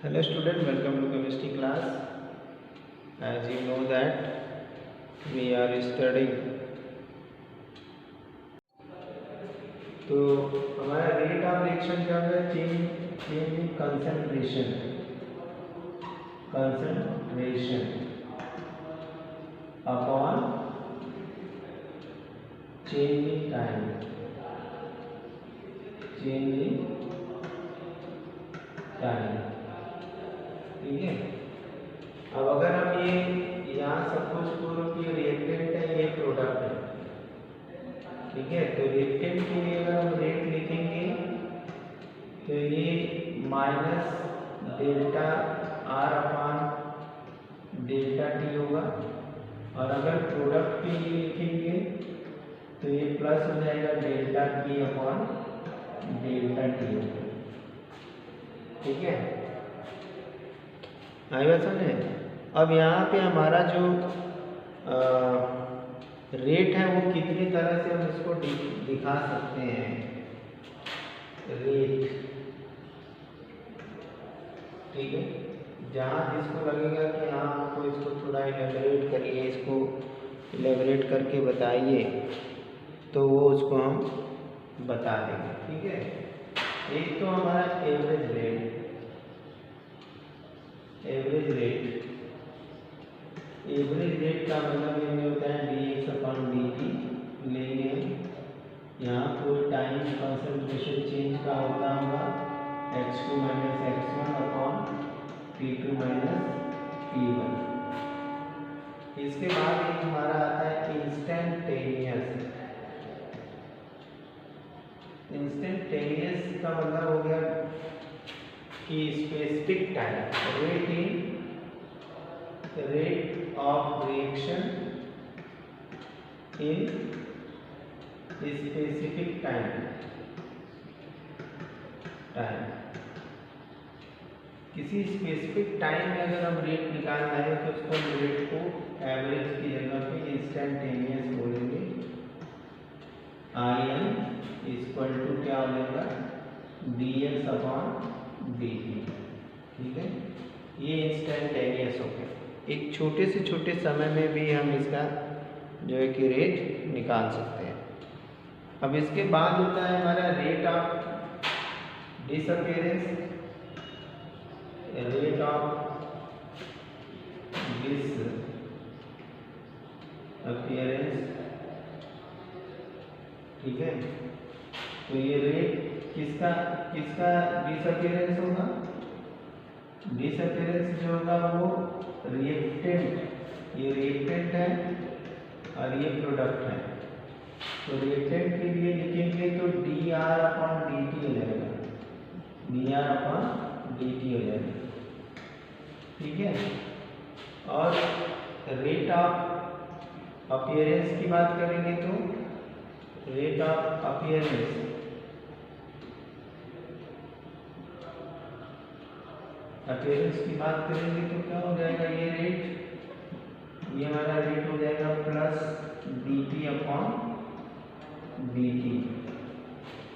Hello student, welcome to chemistry class. As you know that we are studying, तो हमारा rate of reaction क्या है? Change in concentration upon change in time, ठीक है। अब अगर हम ये यहाँ सपोज करो कि रिएक्टेंट है, ये प्रोडक्ट है, ठीक है। तो रिएक्टेंट के लिए अगर हम रेट लिखेंगे तो ये minus delta R upon delta T होगा, और अगर प्रोडक्ट के लिए लिखेंगे तो ये प्लस हो जाएगा delta T upon delta T होगा, ठीक है। आई बात समझे। अब यहाँ पे हमारा जो रेट है वो कितनी तरह से हम इसको दिखा सकते हैं। रेट, ठीक है। जहाँ जिसको लगेगा कि हाँ हमको इसको थोड़ा इलेबरेट करिए, इसको इलेबरेट करके बताइए, तो वो उसको हम बता देंगे, ठीक है। एक तो हमारा एवरेज रेट, एवरेज रेट का मतलब ये होता है dx अपॉन dt लेंगे। यहाँ कोई टाइम कंसंट्रेशन चेंज का होता होगा x2 minus x1 upon t2 minus t1। इसके बाद एक हमारा आता है इंस्टेंटेनियस। इंस्टेंटेनियस का मतलब हो गया कि specific time, rate of reaction in specific time. किसी स्पेसिफिक टाइम में अगर हम रेट निकालना है तो उसको रेट को एवरेज की जगह पे इंस्टेंटेनियस बोलेंगे। आई एन इक्वल टू क्या हो जाएगा dx अपॉन dt, ठीक है। ये इंस्टेंटेनियस हो गया। एक छोटे से छोटे समय में भी हम इसका जो है कि रेट निकाल सकते हैं। अब इसके बाद होता है हमारा rate of disappearance, rate of disappearance, ठीक है। तो ये रेट किसका डिसअपीयरेंस होगा? डिसअपीयरेंस जो होगा वो रिएक्टेंट, ये रिएक्टेंट है और ये प्रोडक्ट है। तो रिएक्टेंट के लिए लिखेंगे तो D R upon D T हो जाएगा, D R upon D T हो जाएगा, ठीक है। और रेट ऑफ अपीयरेंस की बात करेंगे तो रेट ऑफ अपीयरेंस की बात करेंगे तो क्या हो जाएगा, ये रेट, ये हमारा रेट हो जाएगा plus D T upon D T.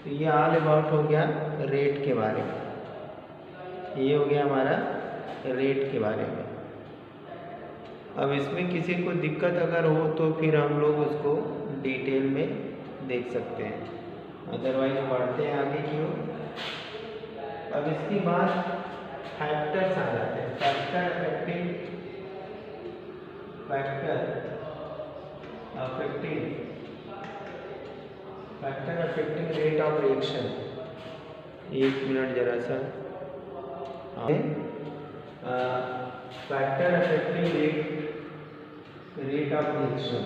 तो ये ऑल अबाउट हो गया रेट के बारे में, ये हो गया हमारा रेट के बारे में। अब इसमें किसी को दिक्कत अगर हो तो फिर हम लोग उसको डिटेल में देख सकते हैं, अदरवाइज बढ़ते हैं आगे की ओर। अब इसके बाद फैक्टर्स आ जाते हैं, factor affecting rate of reaction. एक मिनट जरा सा, factor affecting rate of reaction,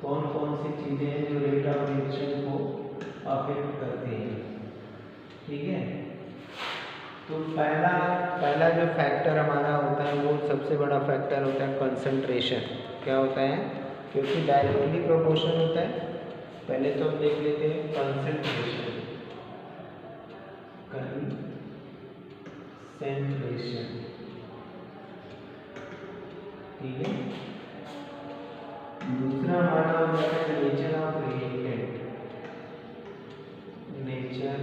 कौन कौन सी चीजें हैं जो रेट ऑफ रिएक्शन को अफेक्ट करती हैं, ठीक है। तो पहला जो फैक्टर हमारा होता है वो सबसे बड़ा फैक्टर होता है कंसंट्रेशन। क्या होता है? क्योंकि डायरेक्टली प्रोपोर्शन होता है। पहले तो हम देख लेते हैं कंसंट्रेशन, ठीक है। दूसरा हमारा होता है nature of reactant, nature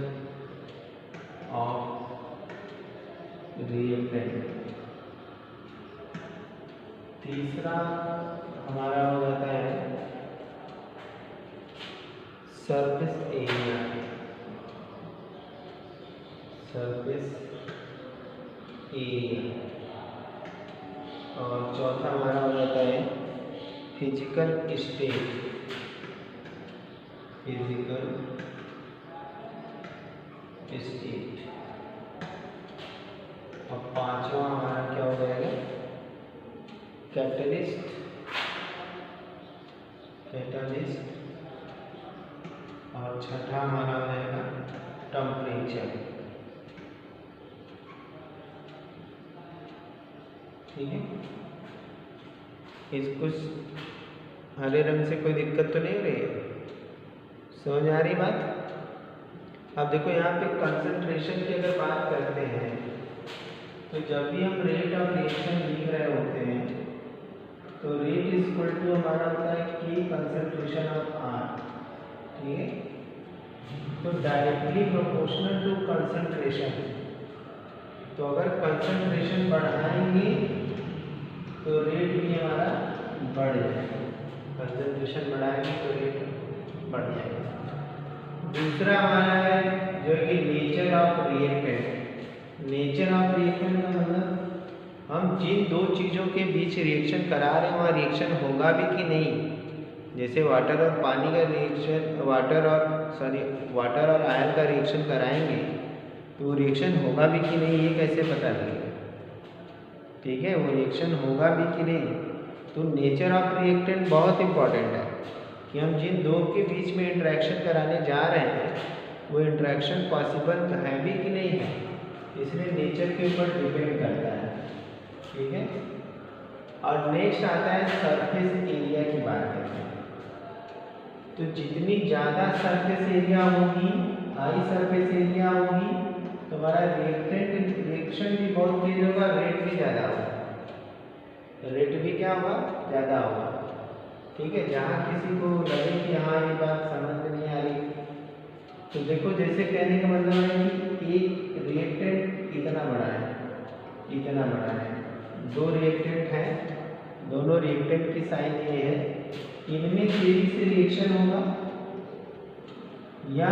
of reactant. तीसरा हमारा हो जाता है सरफेस एरिया। Surface area. और चौथा हमारा हो जाता है फिजिकल स्टेट। Physical state. और पांचवा हमारा क्या हो जाएगा कैटलिस्ट। कैटलिस्ट। और छठा हमारा हो जाएगा टेम्परेचर। ठीक है, इसको हरे रंग से कोई दिक्कत तो नहीं हो रही है, समझ आ रही बात। अब देखो यहाँ पे कंसंट्रेशन की अगर बात करते हैं तो जब भी हम रेट ऑफ रिएक्शन लिख रहे होते हैं तो रेट इज इक्वल टू हमारा होता है के कंसंट्रेशन ऑफ आर। ठीक है, तो डायरेक्टली प्रोपोर्शनल टू कंसंट्रेशन। तो अगर कंसंट्रेशन बढ़ाएंगे तो रेट भी हमारा बढ़ जाएगा। कंसंट्रेशन बढ़ाएंगे तो रेट बढ़ जाएगा। दूसरा हमारा है जो कि nature of reactant. Nature of reactant का मतलब हम जिन दो चीज़ों के बीच रिएक्शन करा रहे हैं वहाँ रिएक्शन होगा भी कि नहीं। जैसे वाटर और पानी का रिएक्शन, वाटर और आयल का रिएक्शन कराएंगे तो रिएक्शन होगा भी कि नहीं, ये कैसे पता लगेगा। ठीक है, वो रिएक्शन होगा भी कि नहीं। तो नेचर ऑफ रिएक्टेंट बहुत इंपॉर्टेंट है कि हम जिन दो के बीच में इंटरेक्शन कराने जा रहे हैं वो इंटरेक्शन पॉसिबल है भी कि नहीं है, इसलिए नेचर के ऊपर डिपेंड करता है। ठीक है, और नेक्स्ट आता है सरफेस एरिया की बात करते हैं। तो जितनी ज़्यादा सरफेस एरिया होगी, हाई सरफेस एरिया होगी, तो हमारा रिएक्शन भी बहुत तेज होगा, रेट भी ज़्यादा होगा। रेट भी क्या होगा, ज़्यादा होगा। ठीक है, जहाँ किसी को लगे कि हाँ ये बात समझ में नहीं आ रही, तो देखो जैसे कहने का मतलब है कि एक रिएक्टेंट इतना बड़ा है, इतना बड़ा है, दो रिएक्टेंट हैं, दोनों रिएक्टेंट की साइज ये है, इनमें तेजी से रिएक्शन होगा या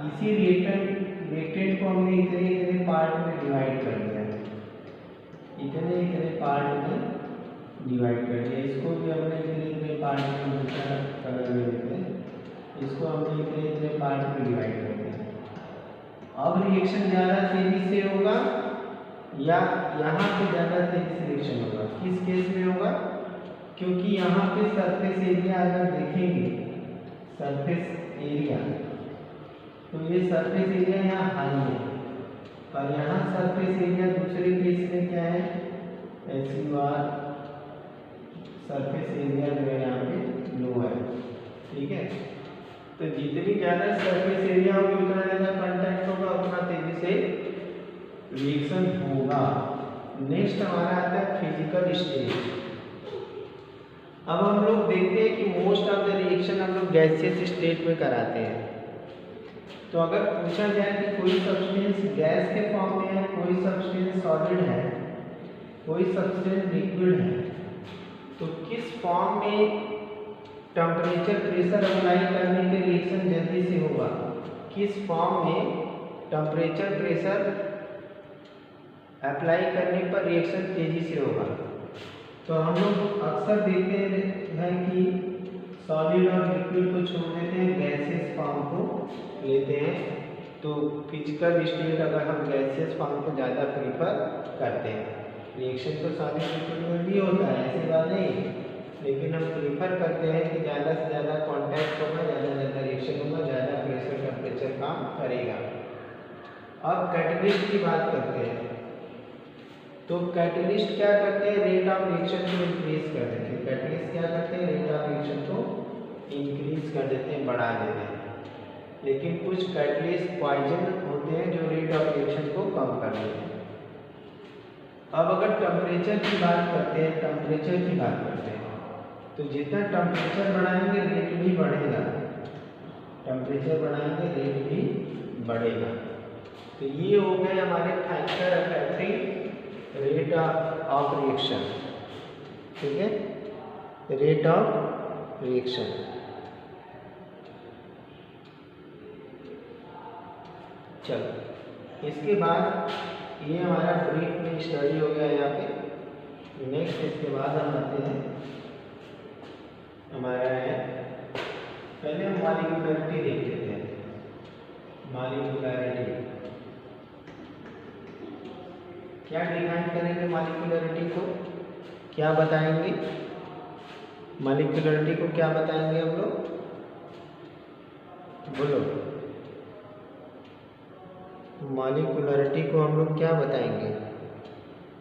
इसी रिएक्टेंट को हमने इतने इतने पार्ट में डिवाइड कर दिया है, इतने इतने पार्ट में डिवाइड कर दिया। इसको भी हमने इतने इतने पार्ट में, दूसरा कलर में देते हैं, इसको हमने इतने इतने पार्ट में डिवाइड कर दिया। अब रिएक्शन ज़्यादा तेजी से होगा या यहाँ पे ज़्यादा तेजी से रिएक्शन होगा, किस केस में होगा, क्योंकि यहाँ पे सरफेस एरिया अगर देखेंगे, सरफेस एरिया, तो ये सरफेस एरिया यहाँ हाई है और यहाँ सरफेस एरिया दूसरे केस में क्या है, SUR सरफेस एरिया जो है यहाँ पे लो है। ठीक है, तो जितनी ज़्यादा सरफेस एरिया होगी उतना ज़्यादा कांटेक्ट होगा, उतना तेजी से रिएक्शन होगा। नेक्स्ट हमारा आता है फिजिकल स्टेट। अब हम लोग देखते हैं कि मोस्ट ऑफ द रिएक्शन हम लोग गैसियस स्टेट में कराते हैं। तो अगर पूछा जाए कि कोई सब्सटेंस गैस के फॉर्म में है, कोई सब्सटेंस सॉलिड है, कोई सब्सटेंस लिक्विड है, तो किस फॉर्म में टेम्परेचर प्रेशर अप्लाई करने के रिएक्शन जल्दी से होगा, किस फॉर्म में टेम्परेचर प्रेशर अप्लाई करने पर रिएक्शन तेजी से होगा। तो हम लोग अक्सर देखते हैं कि सॉलिड और लिक्विड को छोड़ देते हैं, गैसियस फॉर्म को लेते हैं। तो फिजिकल स्टेट अगर हम गैसियस फॉर्म को ज़्यादा प्रीफर करते हैं, रिएक्शन तो सॉलिड लिक्विड में भी होता है, ऐसी बात नहीं, लेकिन हम प्रीफर करते हैं कि ज़्यादा से ज़्यादा कॉन्टैक्ट होगा, ज़्यादा से ज़्यादा रिएक्शन होगा, ज़्यादा प्रेशर टेम्परेचर काम करेगा। अब कैटलिस्ट की बात करते हैं। तो कैटलिस्ट क्या करते हैं, रेट ऑफ रिएक्शन को इंक्रीज कर देते हैं। कैटलिस्ट क्या करते हैं, रेट ऑफ रिएक्शन को इंक्रीज कर देते हैं, बढ़ा देते हैं। लेकिन कुछ कैटलिस्ट पॉइजन होते हैं जो रेट ऑफ रिएक्शन को कम कर देते हैं। अब अगर टेम्परेचर की बात करते हैं, टेम्परेचर की बात करते हैं, तो जितना टेम्परेचर बढ़ाएंगे रेट भी बढ़ेगा, टेम्परेचर बढ़ाएंगे रेट भी बढ़ेगा। तो ये हो गए हमारे फैक्टर अफेक्टिंग ऑफ रिएक्शन, ठीक है, रेट ऑफ रिएक्शन। चलो, इसके बाद ये हमारा ब्रीफ में स्टडी हो गया यहाँ पे। नेक्स्ट इसके बाद हम आते हैं हमारा है, पहले हम मॉलिक्यूलरिटी देख लेते हैं। मॉलिक्यूलरिटी क्या डिफाइन करेंगे? मॉलिक्यूलरिटी को क्या बताएंगे? मॉलिक्यूलरिटी को क्या बताएंगे हम लोग? बोलो। मॉलिक्यूलरिटी को हम लोग क्या बताएंगे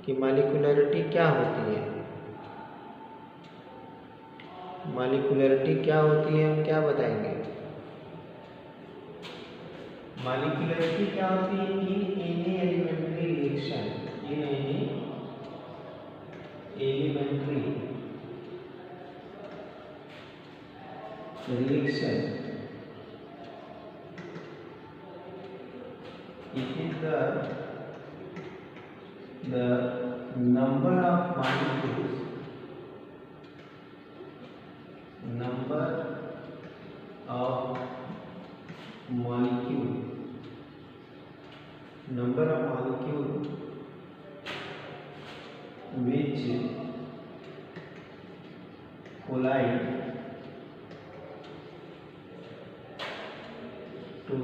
कि मॉलिक्यूलरिटी क्या होती है? मॉलिक्यूलरिटी क्या होती है, हम क्या बताएंगे? मॉलिक्यूलरिटी क्या होती है? In any elementary reaction, in any elementary reaction, it is the number of molecules, number of molecule, number of molecule which collide to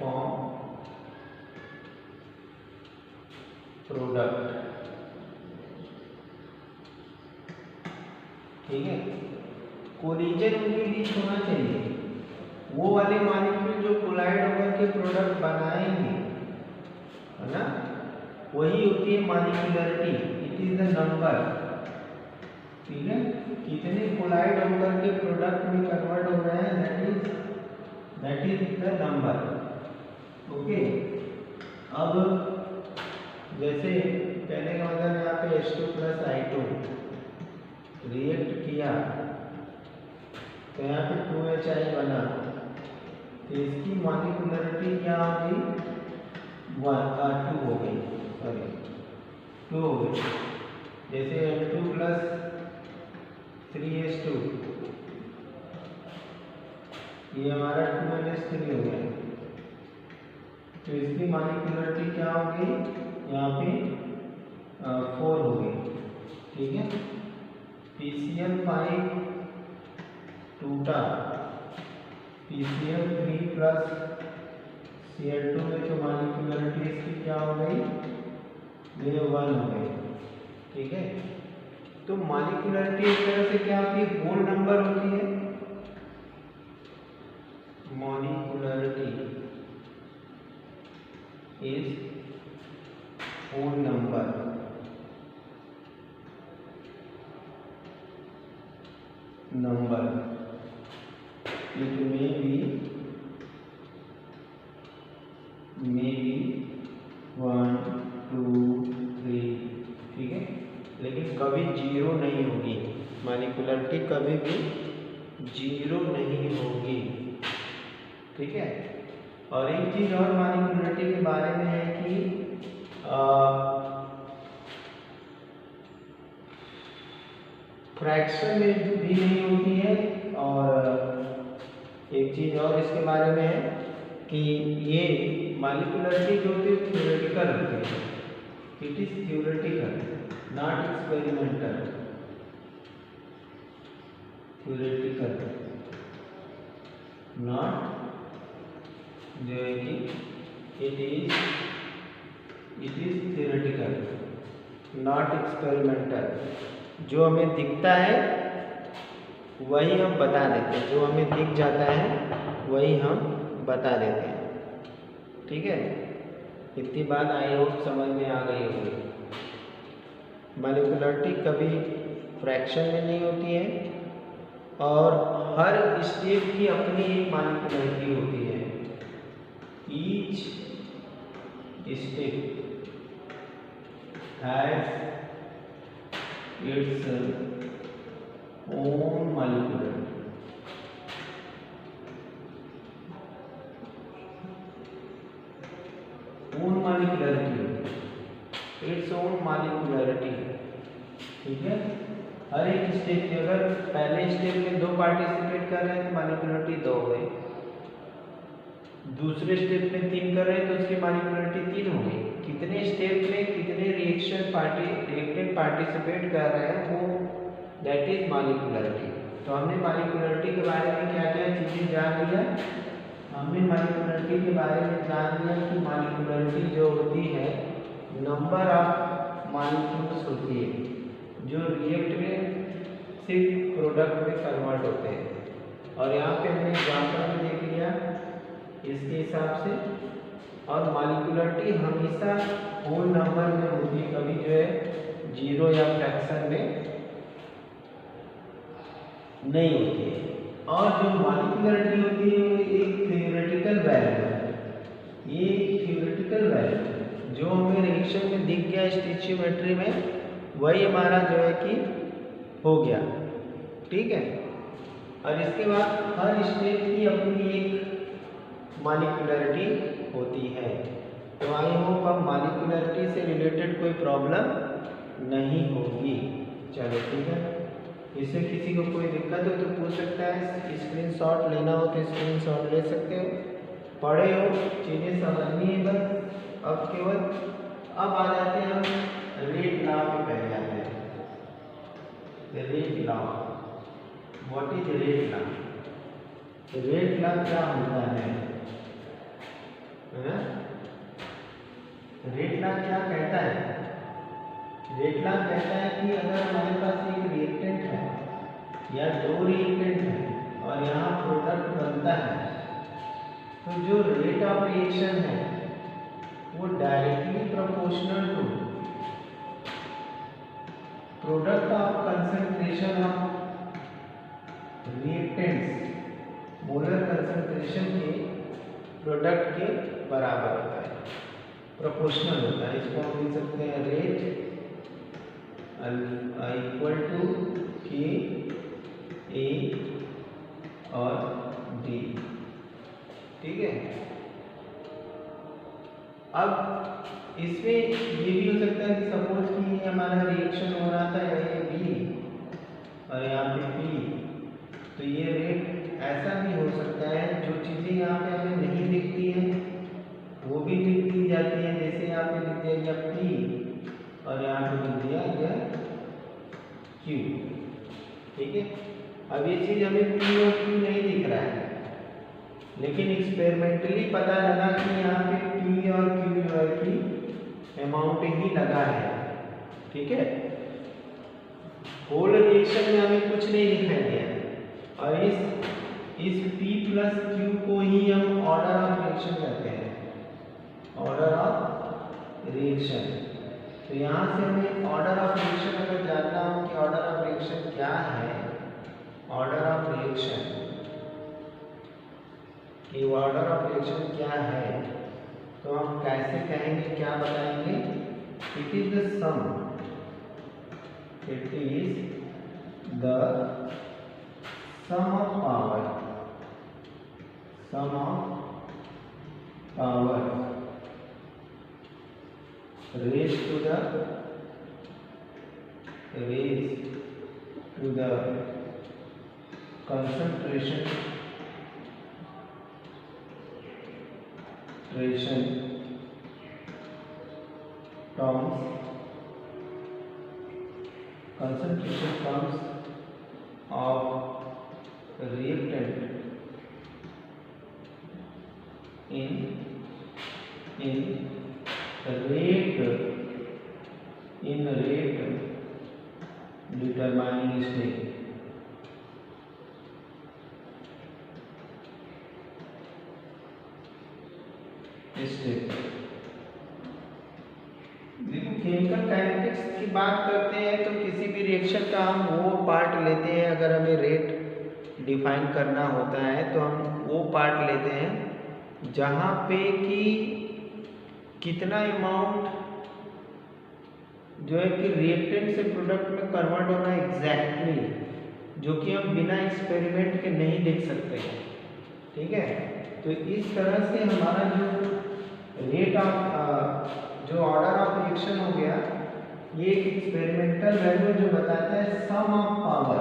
form product, ठीक है। कोलिजन उनके बीच होना चाहिए, वो वाले मॉलिक्यूल जो कोलाइड होकर के प्रोडक्ट बनाएंगे, है ना, वही होती है molecularity. It is the number, ठीक है, कितने कोलाइड होकर के प्रोडक्ट में कन्वर्ट हो रहे हैं, that is the number. Okay, अब जैसे कहने का मतलब यहाँ पे H2 + I2 रिएक्ट किया तो यहाँ पे 2HI बना, तो इसकी मॉलिक्यूलरिटी क्या होगी? 2 हो गई, सॉरी 2 हो गई। जैसे H2 + 3H2, ये हमारा 2NH3 हो गया, तो इसकी मॉलिक्यूलरिटी क्या होगी? यहाँ पे 4 हो गई, ठीक है। PCl5 टूटा, PCl3 + Cl2 में जो मॉलिक्यूलरिटी इसकी क्या हो गई? ये 1 हो गई, ठीक है। तो मॉलिक्यूलरिटी एक तरह से क्या होती है? होल नंबर होती है। Molecularity is whole number, it may be 1, 2, 3, ठीक है, लेकिन कभी 0 नहीं होगी। मॉलिक्यूलरिटी कभी भी 0 नहीं होगी, ठीक है। और एक चीज और मॉलिक्यूलरिटी के बारे में है कि फ्रैक्शन में भी नहीं होती है। और एक चीज और इसके बारे में है कि ये मॉलिक्यूलरिटी जो होती है थ्योरेटिकल होती है, it is theoretical not experimental. Theoretical not, जो है कि it is theoretical not experimental. जो हमें दिखता है वही हम बता देते हैं, जो हमें दिख जाता है वही हम बता देते हैं, ठीक है। इतनी बात आई होप समझ में आ गई होगी। मॉलिक्यूलरिटी कभी फ्रैक्शन में नहीं होती है और हर स्टेप की अपनी एक मॉलिक्यूलरिटी होती है। Each step has its own molecularity, own molecularity, its own molecularity. ठीक है, हर एक स्टेप के अगर पहले स्टेप में 2 पार्टिसिपेट कर रहे हैं तो मॉलिक्यूलरिटी 2 हो गई, दूसरे स्टेप में 3 कर रहे हैं तो उसकी मॉलिक्यूलरिटी 3 हो गई। कितने स्टेप में कितने रिएक्टेंट पार्टिसिपेट कर रहे हैं वो दैट इज मॉलिक्यूलरिटी। तो हमने मॉलिक्यूलरिटी के बारे में क्या क्या चीज़ें जान लिया। हमने मॉलिक्यूलरिटी के बारे में जान लिया कि मॉलिक्यूलरिटी जो होती है नंबर ऑफ मॉलिक्यूल्स होती है जो रिएक्टेंट से प्रोडक्ट में कन्वर्ट होते हैं। और यहाँ पे हमने एग्जाम्पल में देख लिया इसके हिसाब से। और मॉलिक्यूलरिटी हमेशा होल नंबर में होती है, कभी जो है जीरो या फ्रैक्शन में नहीं होती है। और जो मॉलिक्यूलरिटी होती है वो एक थ्योरेटिकल वैल्यू है। ये थ्योरेटिकल वैल्यू जो हमें रिएक्शन में दिख गया स्टोइचियोमेट्री में वही हमारा जो है कि हो गया। ठीक है, और इसके बाद हर स्टेप की अपनी एक मॉलिक्यूलरिटी होती है। तो आई होप अब मॉलिक्यूलरिटी से रिलेटेड कोई प्रॉब्लम नहीं होगी। चलो ठीक है, इससे किसी को कोई दिक्कत हो तो पूछ सकता है, स्क्रीनशॉट लेना हो तो स्क्रीनशॉट ले सकते हो, पढ़े हो चीज़ें समझनी है बस। अब केवल अब आ जाते हैं हम रेट लॉ पे पहले आते हैं। Rate law, what is rate law? Rate law क्या होता है? रेट लॉ क्या कहता है? रेट लॉ कहता है कि अगर हमारे पास एक रिएक्टेंट है या 2 रिएक्टेंट है और यहाँ प्रोडक्ट बनता है तो जो रेट ऑफ रिएक्शन है वो directly proportional to product of concentration of reactants molar concentration के प्रोडक्ट के बराबर होता है, प्रोपोर्शनल होता है। इसको हम लिख सकते हैं रेट इक्वल टू के ए और डी। ठीक है, अब इसमें ये भी हो सकता है कि सपोज कि ये हमारा रिएक्शन हो रहा था ये बी और यहाँ पे पी, तो ये रेट ऐसा भी हो सकता है जो चीज़ें यहाँ पे हमें नहीं दिखती हैं वो भी लिख दी जाती है। जैसे यहाँ पे लिख दिया गया पी और यहाँ पे लिख दिया गया क्यू। ठीक है, अब ये चीज़ हमें पी और क्यू नहीं दिख रहा है, लेकिन एक्सपेरिमेंटली पता लगा कि यहाँ पे पी और क्यू जो है कि अमाउंट ही लगा है। ठीक है, होल रिएक्शन में हमें कुछ नहीं दिखाई दिया और इस P प्लस Q को ही हम ऑर्डर ऑफ रिएक्शन कहते हैं, ऑर्डर ऑफ रिएक्शन। तो यहाँ से हमें ऑर्डर ऑफ रिएक्शन अगर जानना हो कि ऑर्डर ऑफ रिएक्शन क्या है, ऑर्डर ऑफ रिएक्शन कि ऑर्डर ऑफ रिएक्शन क्या है, तो हम कैसे कहेंगे, क्या बताएंगे? It is the sum, it is the sum of power, sum of power raised to the concentration terms of reactant in rate determining state। देखो केमिकल काइनेटिक्स की बात करते हैं तो किसी भी रिएक्शन का हम वो पार्ट लेते हैं, अगर हमें रेट डिफाइन करना होता है तो हम वो पार्ट लेते हैं जहाँ पे कि कितना अमाउंट जो है कि रिएक्टेंट से प्रोडक्ट में कन्वर्ट होना एग्जैक्टली, जो कि हम बिना एक्सपेरिमेंट के नहीं देख सकते। ठीक है, तो इस तरह से हमारा जो रेट ऑफ जो ऑर्डर ऑफ रिएक्शन हो गया, ये एक एक्सपेरिमेंटल वैल्यू जो बताता है सम ऑफ पावर।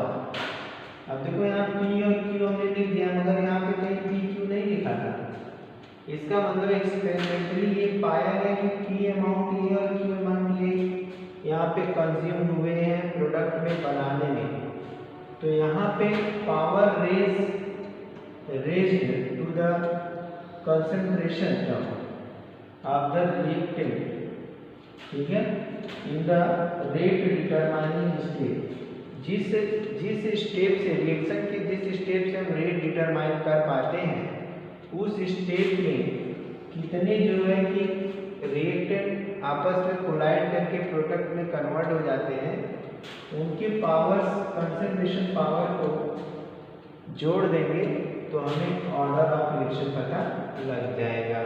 अब देखो यहाँ P और Q हमने लिख दिया, मगर यहाँ पे कहीं PQ नहीं लिखा था। इसका मतलब एक्सपेरिमेंटली ये पाया गया कि P अमाउंट ये और Q अमाउंट ये यहाँ पे कंज्यूम हुए हैं प्रोडक्ट में बनाने में। तो यहाँ पे power raised to the concentration of the reactant, ठीक है, in the rate determining step. जिस स्टेप से रिएक्शन के जिस स्टेप से हम रेट डिटरमाइन कर पाते हैं उस स्टेप में कितने जो है कि रिएक्टेंट आपस में कोलाइड करके प्रोडक्ट में कन्वर्ट हो जाते हैं, उनके पावर्स कंसंट्रेशन पावर को जोड़ देंगे तो हमें ऑर्डर ऑफ रिएक्शन पता लग जाएगा।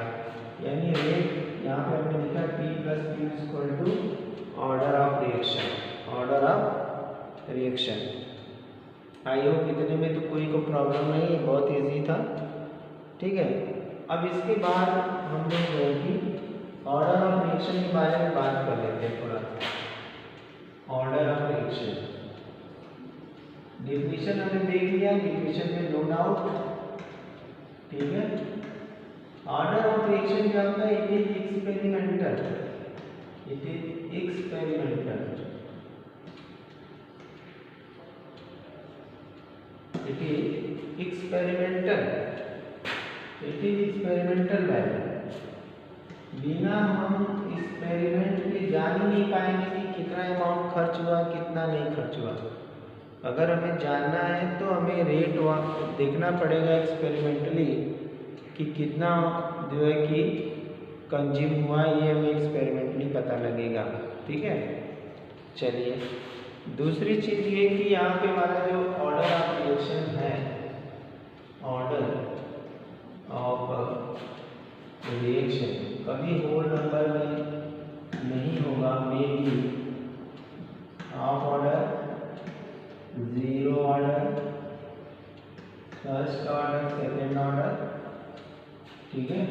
यानी रेट यहाँ पे हमने लिखा P plus Q equal to order of reaction, order of reaction. I hope इतने में तो कोई को प्रॉब्लम नहीं है, बहुत इजी था, ठीक है। अब इसके बाद हम लोग जो है कि ऑर्डर ऑफ रिएक्शन के बारे में बात कर लेते हैं थोड़ा। ऑर्डर ऑफ रिएक्शन डेफिनेशन हमने देख लिया, डेफिनेशन में नो डाउट, ठीक है। ऑर्डर ऑफ रिएक्शन क्या होता है? It is experimental, it is experimental, it is experimental, it is experimental value. बिना हम एक्सपेरिमेंट के जान ही नहीं पाएंगे कि कितना अमाउंट खर्च हुआ कितना नहीं खर्च हुआ। अगर हमें जानना है तो हमें रेट देखना पड़ेगा एक्सपेरिमेंटली कि कितना जो है कि कंज्यूम हुआ, ये हमें एक्सपेरिमेंटली पता लगेगा, ठीक है। चलिए दूसरी चीज़ ये कि यहाँ पे हमारा जो ऑर्डर ऑफ रिएक्शन है, ऑर्डर ऑफ रिएक्शन कभी होल नंबर में नहीं होगा, may be half order, zero order, first order, second order, ठीक है,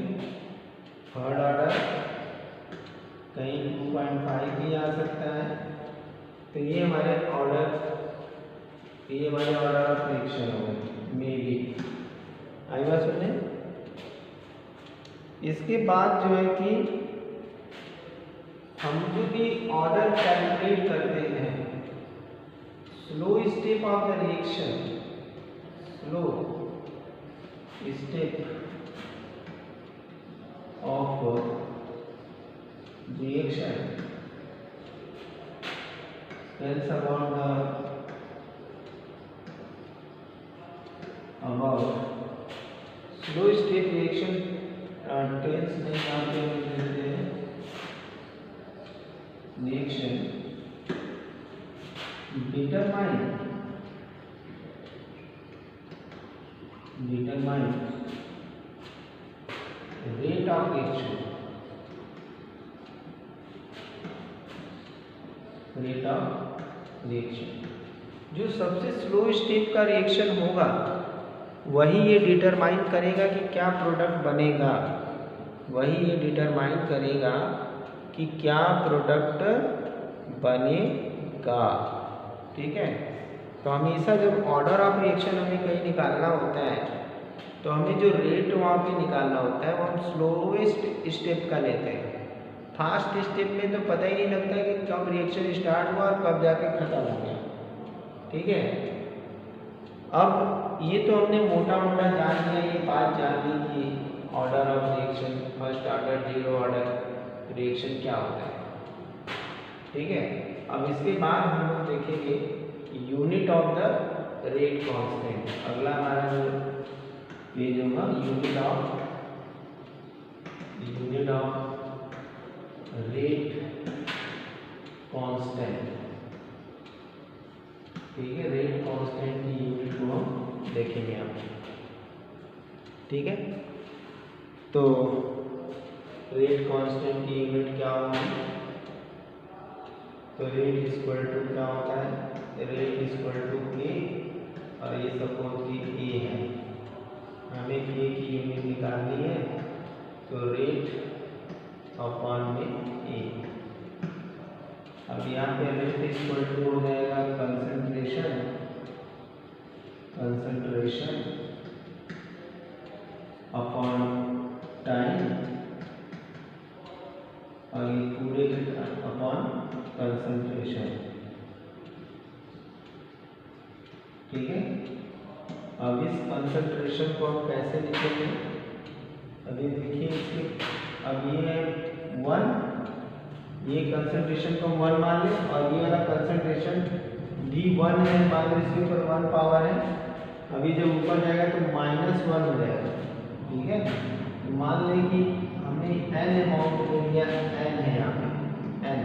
थर्ड ऑर्डर, कहीं 2.5 भी आ सकता है। तो ये हमारे ऑर्डर ऑफ रिएक्शन हो गए, मे बी। आई बात सुनने। इसके बाद जो है कि हम जो भी ऑर्डर कैलकुलेट करते हैं, slow step of the reaction, slow step of reaction tells about slow step reaction tells नहीं यहाँ पे हम देते हैं reaction determine rate of reaction, rate of reaction. जो सबसे स्लो स्टेप का रिएक्शन होगा वही ये डिटरमाइन करेगा कि क्या प्रोडक्ट बनेगा, वही ये डिटरमाइन करेगा कि क्या प्रोडक्ट बनेगा, ठीक है। तो हमेशा जब ऑर्डर ऑफ रिएक्शन हमें कहीं निकालना होता है तो हमें जो रेट वहाँ पे निकालना होता है वो हम स्लोएस्ट स्टेप का लेते हैं। फास्ट स्टेप में तो पता ही नहीं लगता कि कब रिएक्शन स्टार्ट हुआ और कब जाके खत्म हो गया, ठीक है। अब ये तो हमने मोटा मोटा जान लिया, ये बात जान ली कि order of reaction, first order, zero order reaction क्या होता है, ठीक है। अब इसके बाद हम लोग देखेंगे unit of the rate constant. अगला हमारा जो पेज होगा यूनिट ऑफ रेट कांस्टेंट, ठीक है। रेट कांस्टेंट की यूनिट को हम देखेंगे आप, ठीक है। तो रेट कांस्टेंट की यूनिट क्या होगी? तो रेट इक्वल टू क्या होता है? रेट इक्वल टू के, और ये सपोज कि ए है, हमें के की यूनिट निकालनी है, तो रेट अपॉन में ए, अब यहाँ पे रेट इक्वल टू हो जाएगा कंसंट्रेशन अपॉन टाइम और ये पूरे अपॉन कंसंट्रेशन। ठीक है, अब इस कंसंट्रेशन को हम कैसे लिखेंगे? अभी देखिए इसके, अब ये है 1, ये कंसंट्रेशन को 1 मान लें और ये वाला कंसंट्रेशन भी 1 है, मान लो इसके ऊपर 1 पावर है। अभी जब ऊपर जाएगा तो -1 हो जाएगा। ठीक है, तो मान लें कि हमने n अमाउंट ले लिया, n है यहाँ पे n,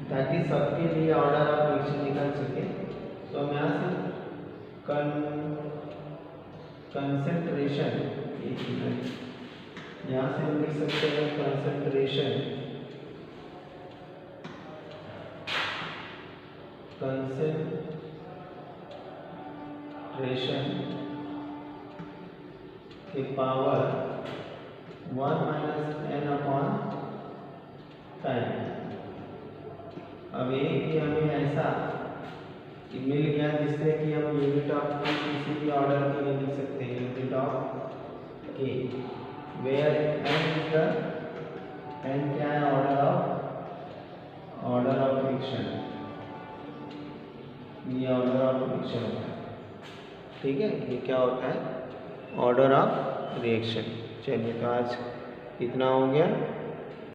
ताकि सबके लिए ऑर्डर ऑफ रिएक्शन निकल सके। तो हम यहाँ से कंसंट्रेशन, यहाँ से हम लिख सकते हैं कंसंट्रेशन के पावर 1 - n अपॉन टाइम। अब ये कि हमें ऐसा कि मिल गया जिससे कि हम यूनिट ऑफ किसी भी ऑर्डर के लिए लिख सकते हैं, unit of K, where n is the, n क्या है? ऑर्डर ऑफ रिएक्शन, ये ऑर्डर ऑफ रिएक्शन होता है। ठीक है, ये क्या होता है? Order of reaction. चलिए, तो आज इतना हो गया।